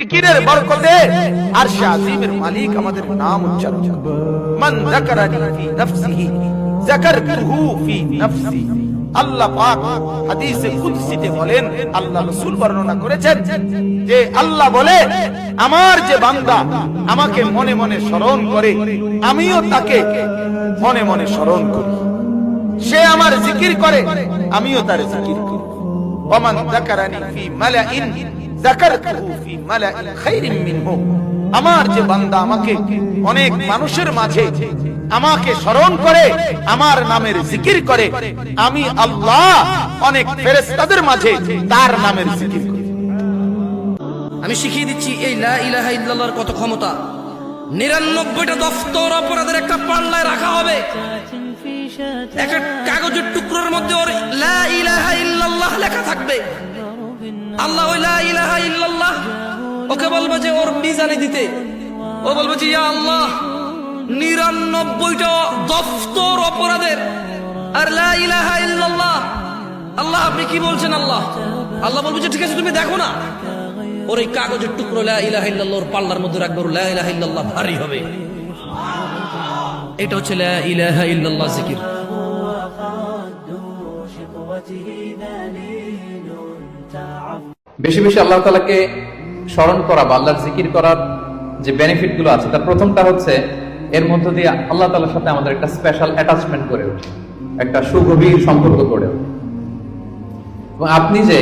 জিকিরের বরকতে আরশে আজিমের মালিক আমাদের নাম উচ্চারণ করবে। মান যাকারানি ফি নাফসিহি যাকারতুহু ফি নাফসি। আল্লাহ পাক হাদিসে কুদসিতে বলেন, আল্লাহ রাসূল বর্ণনা করেছেন যে আল্লাহ বলে, আমার যে বান্দা আমাকে মনে মনে স্মরণ করে, আমিও তাকে মনে মনে স্মরণ করি। সে আমার জিকির করে, আমিও তার জিকির করি। ওয়ামান যাকারানি ফি মালাইন যাকারতুহু ফি মালাইন খায়রিন মিনহু। আমার যে বান্দা আমাকে অনেক মানুষের মাঝে আমাকে স্মরণ করে, আমার নামের জিকির করে, আমি আল্লাহ অনেক ফেরেশতাদের মাঝে তার নামের জিকির করি। আমি শিখিয়ে দিচ্ছি এই লা ইলাহা ইল্লাল্লাহর কত ক্ষমতা। 99টা দফতর অপরাধের একটা পাল্লায় রাখা হবে, একটা কাগজের টুকরোর মধ্যে ওর লা ইলাহা ইল্লাল্লাহ লেখা থাকবে। আল্লাহ ওই লা ইলাহা ইল্লাল্লাহ ওকে বলবে যে ওর মিজানে দিতে, ও বলবে যে ইয়া আল্লাহ 99টা দফতর অপরাধের আর লা ইলাহা ইল্লাল্লাহ। আল্লাহ আপনি কি বলছেন? আল্লাহ আল্লাহ বলবে যে ঠিক আছে তুমি দেখো না। ওর এই কাগজের টুকরো লা ইলাহা ইল্লাল্লাহর পাল্লার মধ্যে রাখবে, লা ইলাহা ইল্লাল্লাহ ভারী হবে। এটা হচ্ছে লা ইলাহা ইল্লাল্লাহ জিকির। বেশি বেশি আল্লাহ তাআলাকে স্মরণ করা বা আল্লাহর জিকির করার যে বেনিফিট গুলো আছে, তার প্রথমটা হচ্ছে এর মধ্য দিয়ে আল্লাহ তাআলার সাথে আমাদের একটা স্পেশাল অ্যাটাচমেন্ট গড়ে ওঠে, একটা সুগভীর সম্পর্ক গড়ে ওঠে। এবং আপনি যে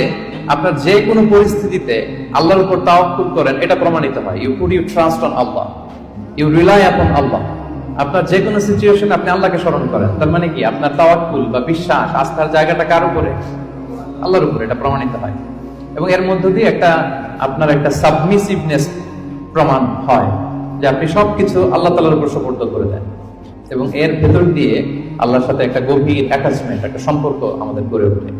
আপনার যে কোনো পরিস্থিতিতে আল্লাহর উপর তাওয়াক্কুল করেন, এটা প্রমাণিত হয়। You put you trust on Allah, you rely upon Allah. আপনার যে কোনো সিচুয়েশন আপনি আল্লাহকে স্মরণ করেন, তার মানে কি আপনার তাওয়াক্কুল বা বিশ্বাস, আস্থার জায়গাটা কার উপরে? আল্লাহর উপরে। এটা প্রমাণিত হয়। এবং এর মধ্য দিয়ে আপনার একটা সাবমিসিভনেস প্রমাণ হয়, যে আপনি সবকিছু আল্লাহ তাআলার উপর সুপর্দ করে দেন। এবং এর ভেতর দিয়ে আল্লাহর সাথে একটা গভীর অ্যাটাচমেন্ট, একটা সম্পর্ক আমাদের গড়ে ওঠে।